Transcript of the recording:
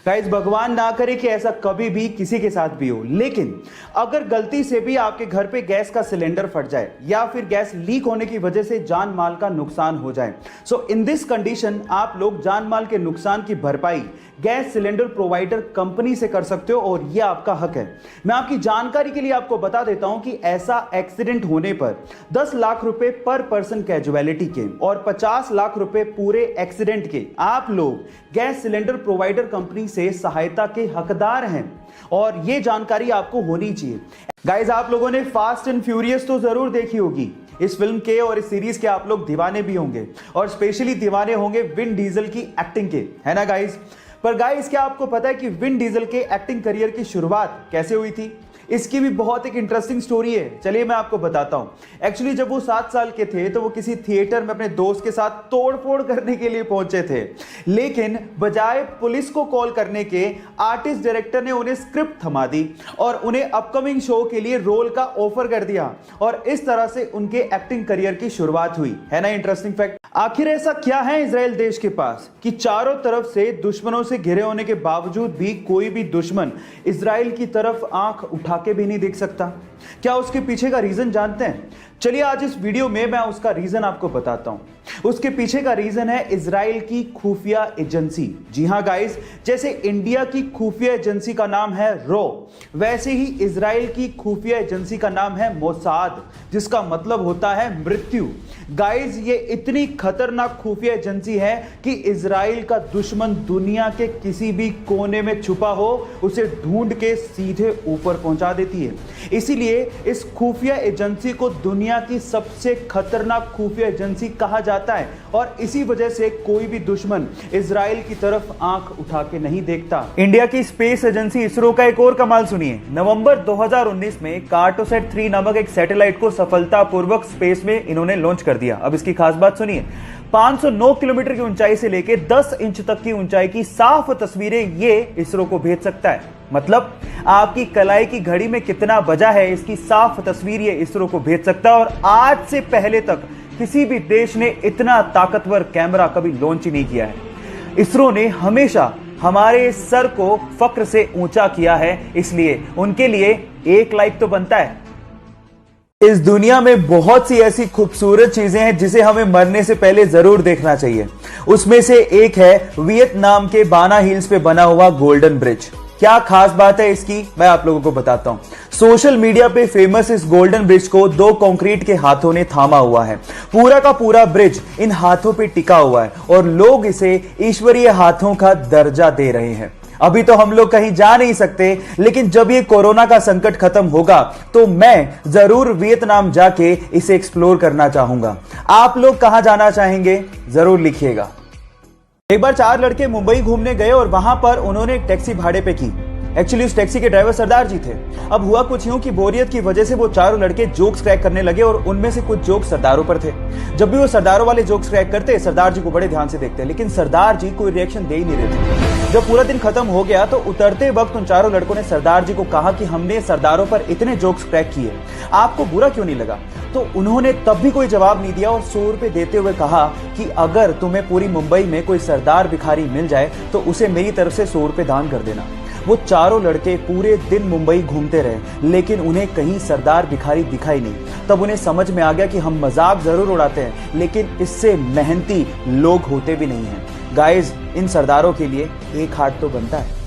Guys भगवान ना करे कि ऐसा कभी भी किसी के साथ भी हो, लेकिन अगर गलती से भी आपके घर पे गैस का सिलेंडर फट जाए या फिर गैस लीक होने की वजह से जान माल का नुकसान हो जाए, सो इन दिस कंडीशन आप लोग जान माल के नुकसान की भरपाई गैस सिलेंडर प्रोवाइडर कंपनी से कर सकते हो और यह आपका हक है। मैं आपकी जानकारी के लिए आपको बता देता हूं कि ऐसा एक्सीडेंट होने पर 10 लाख रुपए पर पर्सन कैजुअलिटी के और 50 लाख रुपए पूरे एक्सीडेंट के आप लोग गैस सिलेंडर प्रोवाइडर कंपनी से सहायता के हकदार हैं और यह जानकारी आपको होनी चाहिए। गाइस आप लोगों ने फास्ट एंड फ्यूरियस तो जरूर देखी होगी। इस फिल्म के और इस सीरीज के आप लोग दीवाने भी होंगे और स्पेशली दीवाने होंगे विन डीजल की एक्टिंग के, है ना गाइस। पर गाइस क्या आपको पता है कि विन डीजल के एक्टिंग करियर की शुरुआत कैसे हुई थी? इसकी भी बहुत एक इंटरेस्टिंग स्टोरी है, चलिए मैं आपको बताता हूं। एक्चुअली जब वो 7 साल के थे तो वो किसी थिएटर में अपने दोस्त के साथ तोड़फोड़ करने के लिए पहुंचे थे, लेकिन बजाय पुलिस को कॉल करने के आर्टिस्ट डायरेक्टर ने उन्हें स्क्रिप्ट थमा दी और उन्हें अपकमिंग शो के लिए रोल का ऑफर कर दिया और इस तरह से उनके एक्टिंग करियर की शुरुआत हुई, है ना इंटरेस्टिंग फैक्ट। आखिर ऐसा क्या है इजराइल देश के पास कि चारों तरफ से दुश्मनों से घिरे होने के बावजूद भी कोई भी दुश्मन इजराइल की तरफ आंख उठा के भी नहीं देख सकता? क्या उसके पीछे का रीजन जानते हैं? चलिए आज इस वीडियो में मैं उसका रीजन आपको बताता हूं। उसके पीछे का रीजन है इजराइल की खुफिया एजेंसी। जी हां गाइस, जैसे इंडिया की खुफिया एजेंसी का नाम है रो, वैसे ही इजराइल की खुफिया एजेंसी का नाम है मोसाद, जिसका मतलब होता है मृत्यु। गाइस ये इतनी खतरनाक खुफिया एजेंसी है कि इजराइल का दुश्मन दुनिया के किसी भी कोने में छुपा हो उसे ढूंढ के सीधे ऊपर पहुंचा देती है। इसीलिए इस खुफिया एजेंसी को दुनिया की सबसे खतरनाक खुफिया एजेंसी कहा जाता है और इसी वजह से कोई भी दुश्मन इजराइल की तरफ आंख उठा के नहीं देखता। इंडिया की स्पेस एजेंसी इसरो का एक और कमाल सुनिए। नवंबर 2019 में कार्टोसैट 3 नामक एक सैटेलाइट को सफलतापूर्वक स्पेस में इन्होंने लॉन्च कर दिया। अब इसकी खास बात सुनिए, 509 किलोमीटर की ऊंचाई से लेकर 10 इंच तक की ऊंचाई की साफ तस्वीरें ये इसरो को भेज सकता है। मतलब आपकी कलाई की घड़ी में कितना बजा है इसकी साफ तस्वीर ये इसरो को भेज सकता है और आज से पहले तक किसी भी देश ने इतना ताकतवर कैमरा कभी लॉन्च ही नहीं किया है। इसरो ने हमेशा हमारे सर को फक्र से ऊंचा किया है, इसलिए उनके लिए एक लाइक तो बनता है। इस दुनिया में बहुत सी ऐसी खूबसूरत चीजें हैं जिसे हमें मरने से पहले जरूर देखना चाहिए। उसमें से एक है वियतनाम के बाना हिल्स पे बना हुआ गोल्डन ब्रिज। क्या खास बात है इसकी, मैं आप लोगों को बताता हूं। सोशल मीडिया पे फेमस इस गोल्डन ब्रिज को 2 कंक्रीट के हाथों ने थामा हुआ है। पूरा का पूरा ब्रिज इन हाथों पे टिका हुआ है और लोग इसे ईश्वरीय हाथों का दर्जा दे रहे हैं। अभी तो हम लोग कहीं जा नहीं सकते, लेकिन जब ये कोरोना का संकट खत्म होगा तो मैं जरूर वियतनाम जाके इसे एक्सप्लोर करना चाहूंगा। आप लोग कहां जाना चाहेंगे जरूर लिखिएगा। एक बार 4 लड़के मुंबई घूमने गए और वहां पर उन्होंने एक टैक्सी भाड़े पे की। एक्चुअली उस टैक्सी के ड्राइवर सरदार जी थे। अब हुआ कुछ यूं कि बोरियत की वजह से वो चारों लड़के जोक्स क्रैक करने लगे और उनमें से कुछ जोक्स सरदारों पर थे। जब भी वो सरदारों वाले जोक्स क्रैक करते, सरदार जी को बड़े ध्यान से देखते, लेकिन सरदार जी कोई रिएक्शन दे ही नहीं रहे थे। जब पूरा दिन खत्म हो गया तो उतरते वक्त उन चारों लड़कों ने सरदार जी को कहा कि हमने सरदारों पर इतने जोक्स क्रैक किए, आपको बुरा क्यों नहीं लगा? तो उन्होंने तब भी कोई जवाब नहीं दिया और 100 रुपए देते हुए कहा कि अगर तुम्हें पूरी मुंबई में कोई सरदार भिखारी मिल जाए तो उसे मेरी तरफ से 100 रुपए दान कर देना। वो चारों लड़के पूरे दिन मुंबई घूमते रहे, लेकिन उन्हें कहीं सरदार भिखारी दिखाई नहीं। तब उन्हें समझ में आ गया कि हम मजाक जरूर उड़ाते हैं, लेकिन इससे मेहनती लोग होते भी नहीं हैं। गाइस इन सरदारों के लिए एक हाथ तो बनता है।